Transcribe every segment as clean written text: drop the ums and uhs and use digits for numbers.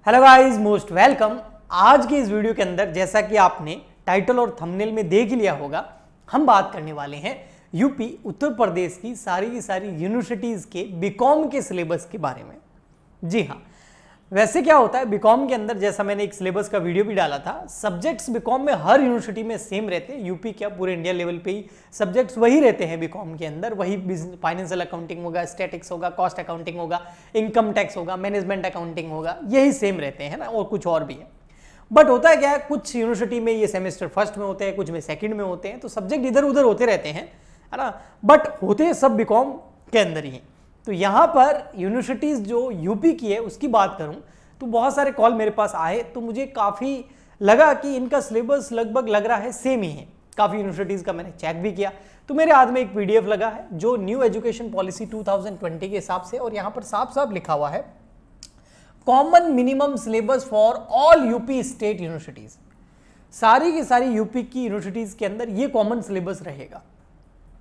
Hello guys, most welcome. आज की इस वीडियो के अंदर जैसा कि आपने टाइटल और थंबनेल में देख लिया होगा, हम बात करने वाले हैं यूपी उत्तर प्रदेश की सारी यूनिवर्सिटीज के बीकॉम के सिलेबस के बारे में। जी हाँ, वैसे क्या होता है बीकॉम के अंदर, जैसा मैंने एक सिलेबस का वीडियो भी डाला था, सब्जेक्ट्स बीकॉम में हर यूनिवर्सिटी में सेम रहते हैं। यूपी क्या पूरे इंडिया लेवल पे ही सब्जेक्ट्स वही रहते हैं बीकॉम के अंदर। वही फाइनेंशियल अकाउंटिंग होगा, स्टैटिक्स होगा, कॉस्ट अकाउंटिंग होगा, इनकम टैक्स होगा, मैनेजमेंट अकाउंटिंग होगा, यही सेम रहते हैं ना, और कुछ और भी है। बट होता है क्या है, कुछ यूनिवर्सिटी में ये सेमेस्टर फर्स्ट में होते हैं, कुछ में सेकेंड में होते हैं, तो सब्जेक्ट इधर उधर होते रहते हैं, है ना। बट होते सब बीकॉम के अंदर ही हैं। तो यहाँ पर यूनिवर्सिटीज जो यूपी की है उसकी बात करूँ तो बहुत सारे कॉल मेरे पास आए, तो मुझे काफ़ी लगा कि इनका सिलेबस लगभग लग रहा है सेम ही है। काफ़ी यूनिवर्सिटीज़ का मैंने चेक भी किया, तो मेरे हाथ में एक पीडीएफ लगा है जो न्यू एजुकेशन पॉलिसी 2020 के हिसाब से, और यहाँ पर साफ साफ लिखा हुआ है common minimum syllabus for all UP state universities. सारी की सारी यूपी की यूनिवर्सिटीज़ के अंदर ये कॉमन सिलेबस रहेगा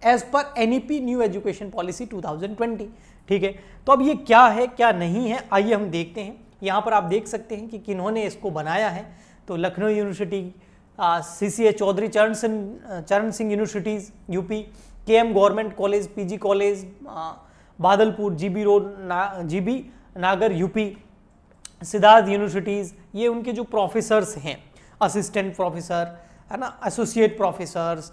as per NEP new education policy 2020। ठीक है, तो अब ये क्या है क्या नहीं है, आइए हम देखते हैं। यहाँ पर आप देख सकते हैं कि किन्होंने इसको बनाया है। तो Lucknow university, CCA Chaudhary Charan Singh universities UP, KM government college, PG college Badalpur, GB road GB Nagar UP, Siddharth universities, ये उनके जो प्रोफेसर्स हैं, असिस्टेंट प्रोफेसर है ना, एसोसिएट प्रोफेसर्स,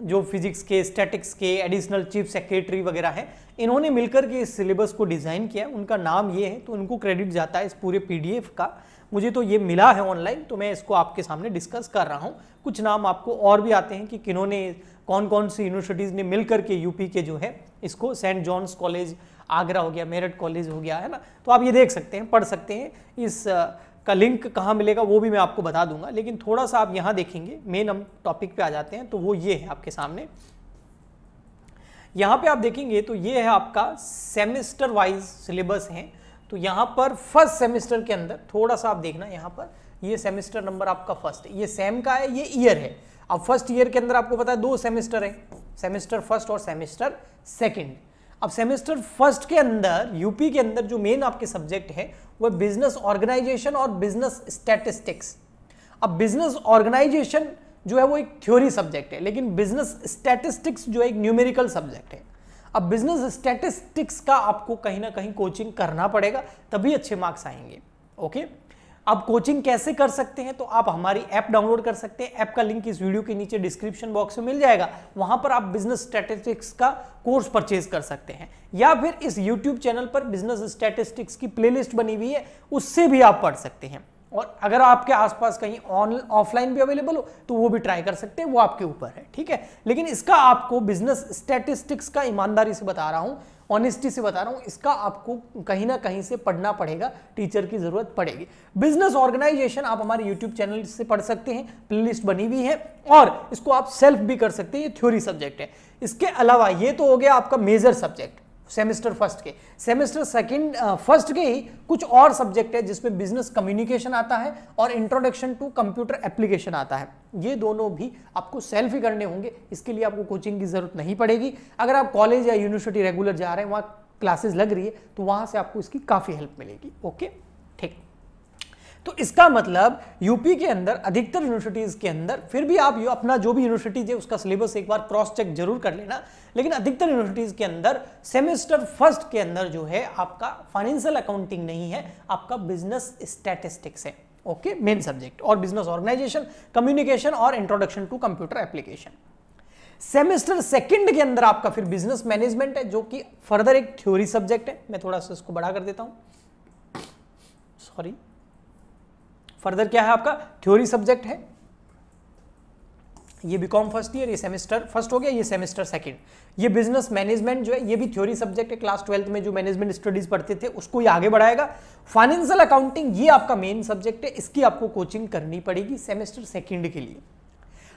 जो फिजिक्स के, स्टैटिक्स के, एडिशनल चीफ सेक्रेटरी वगैरह हैं, इन्होंने मिलकर के इस सिलेबस को डिज़ाइन किया। उनका नाम ये है, तो उनको क्रेडिट जाता है इस पूरे पीडीएफ का। मुझे तो ये मिला है ऑनलाइन, तो मैं इसको आपके सामने डिस्कस कर रहा हूँ। कुछ नाम आपको और भी आते हैं कि किन्होंने, कौन कौन सी यूनिवर्सिटीज़ ने मिलकर के यूपी के जो है इसको, सेंट जॉन्स कॉलेज आगरा हो गया, मेरठ कॉलेज हो गया, है ना। तो आप ये देख सकते हैं, पढ़ सकते हैं। इस का लिंक कहाँ मिलेगा वो भी मैं आपको बता दूंगा, लेकिन थोड़ा सा आप यहाँ देखेंगे, मेन हम टॉपिक पे आ जाते हैं। तो वो ये है आपके सामने, यहाँ पे आप देखेंगे तो ये है आपका सेमेस्टर वाइज सिलेबस है। तो यहाँ पर फर्स्ट सेमेस्टर के अंदर थोड़ा सा आप देखना, यहाँ पर ये सेमेस्टर नंबर आपका फर्स्ट है, ये सेम का है, ये ईयर है। अब फर्स्ट ईयर के अंदर आपको पता है 2 सेमेस्टर है, सेमेस्टर फर्स्ट और सेमेस्टर सेकेंड। अब सेमेस्टर फर्स्ट के अंदर यूपी के अंदर जो मेन आपके सब्जेक्ट है वो बिजनेस ऑर्गेनाइजेशन और बिजनेस स्टैटिस्टिक्स। अब बिजनेस ऑर्गेनाइजेशन जो है वो एक थ्योरी सब्जेक्ट है, लेकिन बिजनेस स्टैटिस्टिक्स जो है एक न्यूमेरिकल सब्जेक्ट है। अब बिजनेस स्टैटिस्टिक्स का आपको कहीं ना कहीं कोचिंग करना पड़ेगा, तभी अच्छे मार्क्स आएंगे। ओके, अब कोचिंग कैसे कर सकते हैं, तो आप हमारी ऐप डाउनलोड कर सकते हैं। ऐप का लिंक इस वीडियो के नीचे डिस्क्रिप्शन बॉक्स में मिल जाएगा, वहां पर आप बिजनेस स्टैटिस्टिक्स का कोर्स परचेज कर सकते हैं, या फिर इस यूट्यूब चैनल पर बिजनेस स्टैटिस्टिक्स की प्लेलिस्ट बनी हुई है, उससे भी आप पढ़ सकते हैं। और अगर आपके आसपास कहीं ऑफलाइन भी अवेलेबल हो तो वो भी ट्राई कर सकते हैं, वो आपके ऊपर है। ठीक है, लेकिन इसका आपको बिजनेस स्टैटिस्टिक्स का, ईमानदारी से बता रहा हूं, ऑनेस्टी से बता रहा हूं, इसका आपको कहीं ना कहीं से पढ़ना पड़ेगा, टीचर की जरूरत पड़ेगी। बिजनेस ऑर्गेनाइजेशन आप हमारे यूट्यूब चैनल से पढ़ सकते हैं, प्लेलिस्ट बनी हुई है, और इसको आप सेल्फ भी कर सकते हैं, ये थ्योरी सब्जेक्ट है। इसके अलावा ये तो हो गया आपका मेजर सब्जेक्ट सेमेस्टर फर्स्ट के। सेमेस्टर सेकंड फर्स्ट के ही कुछ और सब्जेक्ट है जिसमें बिजनेस कम्युनिकेशन आता है और इंट्रोडक्शन टू कंप्यूटर एप्लीकेशन आता है। ये दोनों भी आपको सेल्फ ही करने होंगे, इसके लिए आपको कोचिंग की जरूरत नहीं पड़ेगी। अगर आप कॉलेज या यूनिवर्सिटी रेगुलर जा रहे हैं, वहाँ क्लासेस लग रही है, तो वहाँ से आपको इसकी काफ़ी हेल्प मिलेगी। ओके, ठीक। तो इसका मतलब यूपी के अंदर अधिकतर यूनिवर्सिटीज के अंदर, फिर भी आप अपना जो भी यूनिवर्सिटीज है उसका सिलेबस एक बार क्रॉस चेक जरूर कर लेना, लेकिन अधिकतर यूनिवर्सिटीज के अंदर सेमेस्टर फर्स्ट के अंदर जो है आपका फाइनेंशियल अकाउंटिंग नहीं है, आपका बिजनेस स्टैटिस्टिक्स है। ओके, मेन सब्जेक्ट, और बिजनेस ऑर्गेनाइजेशन, कम्युनिकेशन और introduction to computer application. Semester second के अंदर आपका फिर बिजनेस मैनेजमेंट है, जो कि फर्दर एक थ्योरी सब्जेक्ट है। मैं थोड़ा सा इसको बड़ा कर देता हूं, सॉरी। फर्दर क्या है आपका, थ्योरी सब्जेक्ट है। ये बीकॉम फर्स्ट ईयर, ये सेमेस्टर फर्स्ट हो गया, ये सेमेस्टर सेकंड। ये बिजनेस मैनेजमेंट जो है ये भी थ्योरी सब्जेक्ट है, क्लास 12th में जो मैनेजमेंट स्टडीज पढ़ते थे उसको ये आगे बढ़ाएगा। फाइनेंशियल अकाउंटिंग ये आपका मेन सब्जेक्ट है, इसकी आपको कोचिंग करनी पड़ेगी सेमेस्टर सेकंड के लिए।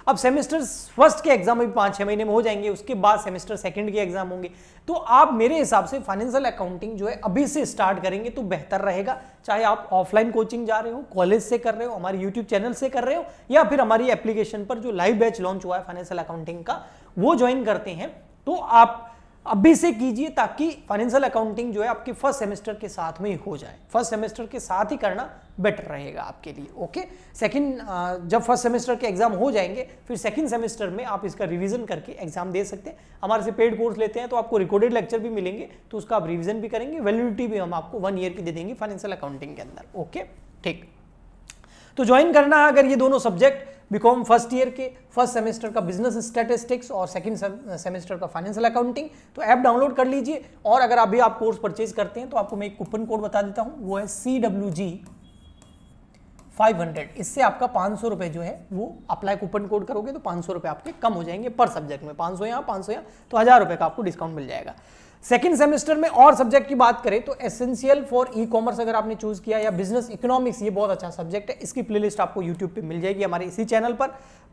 अब सेमेस्टर फर्स्ट के एग्जाम भी 5-6 महीने में हो जाएंगे, उसके बाद सेमेस्टर सेकंड के एग्जाम होंगे। तो आप मेरे हिसाब से फाइनेंशियल अकाउंटिंग जो है अभी से स्टार्ट करेंगे तो बेहतर रहेगा, चाहे आप ऑफलाइन कोचिंग जा रहे हो, कॉलेज से कर रहे हो, हमारे यूट्यूब चैनल से कर रहे हो, या फिर हमारी एप्लीकेशन पर जो लाइव बैच लॉन्च हुआ है फाइनेंशियल अकाउंटिंग का, वो ज्वाइन करते हैं। तो आप अभी से कीजिए ताकि फाइनेंशियल अकाउंटिंग जो है आपके फर्स्ट सेमेस्टर के साथ में ही हो जाए। फर्स्ट सेमेस्टर के साथ ही करना बेटर रहेगा आपके लिए। ओके, सेकंड जब फर्स्ट सेमेस्टर के एग्जाम हो जाएंगे फिर सेकंड सेमेस्टर में आप इसका रिवीजन करके एग्जाम दे सकते हैं। हमारे से पेड कोर्स लेते हैं तो आपको रिकॉर्डेड लेक्चर भी मिलेंगे, तो उसका आप रिवीजन भी करेंगे, वैलिडिटी भी हम आपको 1 ईयर की दे देंगे फाइनेंशियल अकाउंटिंग के अंदर। ओके, ठीक। तो ज्वाइन करना है अगर ये दोनों सब्जेक्ट बीकॉम फर्स्ट ईयर के फर्स्ट सेमेस्टर का बिजनेस स्टैटिस्टिक्स और सेकंड सेमेस्टर का फाइनेंशियल अकाउंटिंग, तो ऐप डाउनलोड कर लीजिए। और अगर अभी आप कोर्स परचेज करते हैं तो आपको मैं एक कूपन कोड बता देता हूं, वो है CWG 500। इससे आपका 500 रुपए जो है वो अप्लाई कूपन कोड करोगे तो 500 रुपए आपके कम हो जाएंगे पर सब्जेक्ट में। 500 यहाँ 500 यहाँ, तो 1000 रुपए का आपको डिस्काउंट मिल जाएगा। सेकंड सेमेस्टर में और सब्जेक्ट की बात करें तो एसेंशियल फॉर ई कॉमर्स अगर आपने चूज किया, या बिजनेस इकोनॉमिक्स, ये बहुत अच्छा सब्जेक्ट है। इसकी प्लेलिस्ट आपको यूट्यूब पे मिल जाएगी, हमारे इसी चैनल पर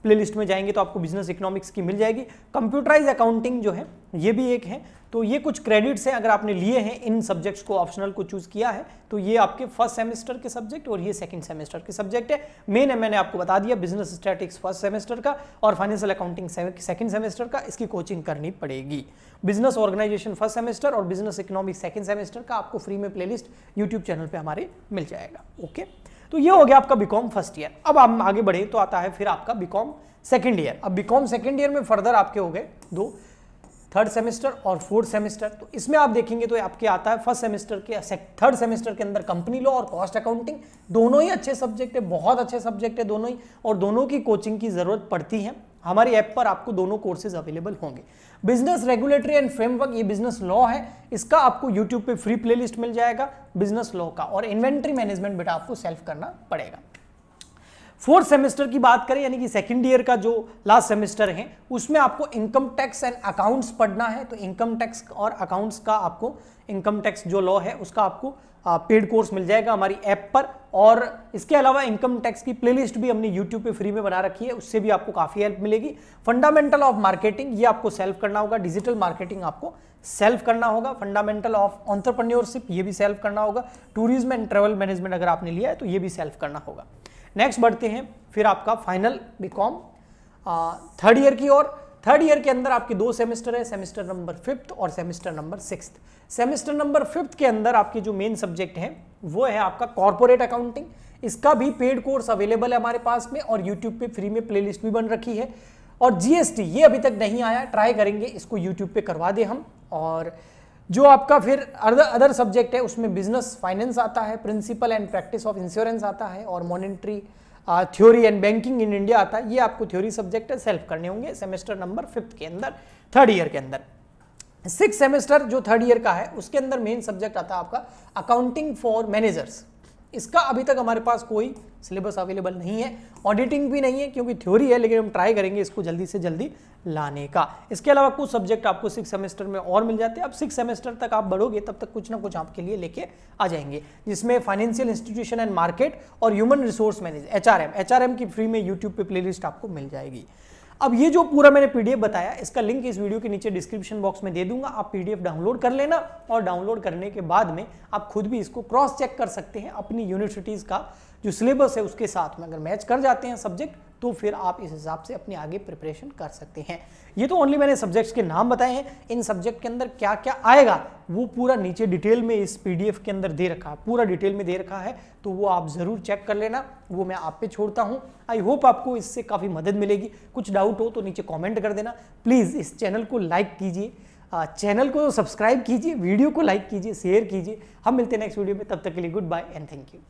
प्लेलिस्ट में जाएंगे तो आपको बिजनेस इकोनॉमिक्स की मिल जाएगी। कंप्यूटराइज अकाउंटिंग जो है ये भी एक है, तो ये कुछ क्रेडिट्स हैं अगर आपने लिए हैं इन सब्जेक्ट्स को, ऑप्शनल को चूज किया है तो ये आपके फर्स्ट सेमेस्टर के सब्जेक्ट और ये सेकंड सेमेस्टर के सब्जेक्ट है। मेन है मैंने आपको बता दिया, बिजनेस स्टैटिस्टिक्स फर्स्ट सेमेस्टर का और फाइनेंशियल अकाउंटिंग सेकंड सेमेस्टर का, इसकी कोचिंग करनी पड़ेगी। बिजनेस ऑर्गेनाइजेशन फर्स्ट सेमेस्टर और बिजनेस इकोनॉमिक्स सेकंड सेमेस्टर का आपको फ्री में प्लेलिस्ट यूट्यूब चैनल पे हमारे मिल जाएगा। ओके, तो ये हो गया आपका बीकॉम फर्स्ट ईयर। अब हम आगे बढ़े तो आता है फिर आपका बीकॉम सेकंड ईयर। अब बीकॉम सेकंड ईयर में फर्दर आपके हो गए 2, थर्ड सेमेस्टर और फोर्थ सेमेस्टर। तो इसमें आप देखेंगे तो आपके आता है फर्स्ट सेमेस्टर के थर्ड सेमेस्टर के अंदर कंपनी लॉ और कॉस्ट अकाउंटिंग। दोनों ही अच्छे सब्जेक्ट है, बहुत अच्छे सब्जेक्ट है दोनों ही, और दोनों की कोचिंग की जरूरत पड़ती है। हमारी ऐप पर आपको दोनों कोर्सेज अवेलेबल होंगे। बिजनेस रेगुलेटरी एंड फ्रेमवर्क, ये बिजनेस लॉ है, इसका आपको यूट्यूब पे फ्री प्लेलिस्ट मिल जाएगा बिजनेस लॉ का। और इन्वेंट्री मैनेजमेंट बेटा आपको सेल्फ करना पड़ेगा। फोर्थ सेमेस्टर की बात करें यानी कि सेकंड ईयर का जो लास्ट सेमेस्टर है उसमें आपको इनकम टैक्स एंड अकाउंट्स पढ़ना है। तो इनकम टैक्स और अकाउंट्स का आपको, इनकम टैक्स जो लॉ है उसका आपको पेड कोर्स मिल जाएगा हमारी ऐप पर। और इसके अलावा इनकम टैक्स की प्लेलिस्ट भी हमने यूट्यूब पे फ्री में बना रखी है, उससे भी आपको काफी हेल्प मिलेगी। फंडामेंटल ऑफ मार्केटिंग, ये आपको सेल्फ करना होगा। डिजिटल मार्केटिंग आपको सेल्फ करना होगा। फंडामेंटल ऑफ एंटरप्रेन्योरशिप, ये भी सेल्फ करना होगा। टूरिज्म एंड ट्रेवल मैनेजमेंट अगर आपने लिया है तो ये भी सेल्फ करना होगा। नेक्स्ट बढ़ते हैं फिर आपका फाइनल बीकॉम थर्ड ईयर की ओर। थर्ड ईयर के अंदर आपके 2 सेमेस्टर है, सेमेस्टर नंबर 5th और semester number 6th। Semester number 5th के अंदर आपके जो मेन सब्जेक्ट है वो है आपका कॉर्पोरेट अकाउंटिंग। इसका भी पेड कोर्स अवेलेबल है हमारे पास में और यूट्यूब पे फ्री में प्लेलिस्ट भी बन रखी है। और जीएसटी ये अभी तक नहीं आया, ट्राई करेंगे इसको यूट्यूब पे करवा दे हम। और जो आपका फिर अदर सब्जेक्ट है उसमें बिजनेस फाइनेंस आता है, principle and practice of insurance आता है और monetary theory and banking in India आता है। ये आपको थ्योरी सब्जेक्ट है, सेल्फ करने होंगे सेमेस्टर नंबर 5th के अंदर, थर्ड ईयर के अंदर। 6th सेमेस्टर जो थर्ड ईयर का है उसके अंदर मेन सब्जेक्ट आता है आपका अकाउंटिंग फॉर मैनेजर्स। इसका अभी तक हमारे पास कोई सिलेबस अवेलेबल नहीं है, ऑडिटिंग भी नहीं है क्योंकि थ्योरी है, लेकिन हम ट्राई करेंगे इसको जल्दी से जल्दी लाने का। इसके अलावा कुछ सब्जेक्ट आपको 6th सेमेस्टर में और मिल जाते हैं। अब 6th सेमेस्टर तक आप बढ़ोगे तब तक कुछ ना कुछ आपके लिए लेके आ जाएंगे, जिसमें फाइनेंशियल इंस्टीट्यूशन एंड मार्केट और ह्यूमन रिसोर्स मैनेजमेंट HRM की फ्री में यूट्यूब पे प्लेलिस्ट आपको मिल जाएगी। अब ये जो पूरा मैंने पीडीएफ बताया इसका लिंक इस वीडियो के नीचे डिस्क्रिप्शन बॉक्स में दे दूंगा, आप पीडीएफ डाउनलोड कर लेना और डाउनलोड करने के बाद में आप खुद भी इसको क्रॉस चेक कर सकते हैं अपनी यूनिवर्सिटीज का जो सिलेबस है उसके साथ में। अगर मैच कर जाते हैं सब्जेक्ट तो फिर आप इस हिसाब से अपनी आगे प्रिपरेशन कर सकते हैं। ये तो ओनली मैंने सब्जेक्ट्स के नाम बताए हैं, इन सब्जेक्ट के अंदर क्या क्या आएगा वो पूरा नीचे डिटेल में इस पीडीएफ के अंदर दे रखा है, पूरा डिटेल में दे रखा है, तो वो आप जरूर चेक कर लेना, वो मैं आप पे छोड़ता हूं। आई होप आपको इससे काफी मदद मिलेगी। कुछ डाउट हो तो नीचे कॉमेंट कर देना। प्लीज इस चैनल को लाइक कीजिए, चैनल को सब्सक्राइब कीजिए, वीडियो को लाइक कीजिए, शेयर कीजिए। हम मिलते हैं नेक्स्ट वीडियो में, तब तक के लिए good bye and thank you.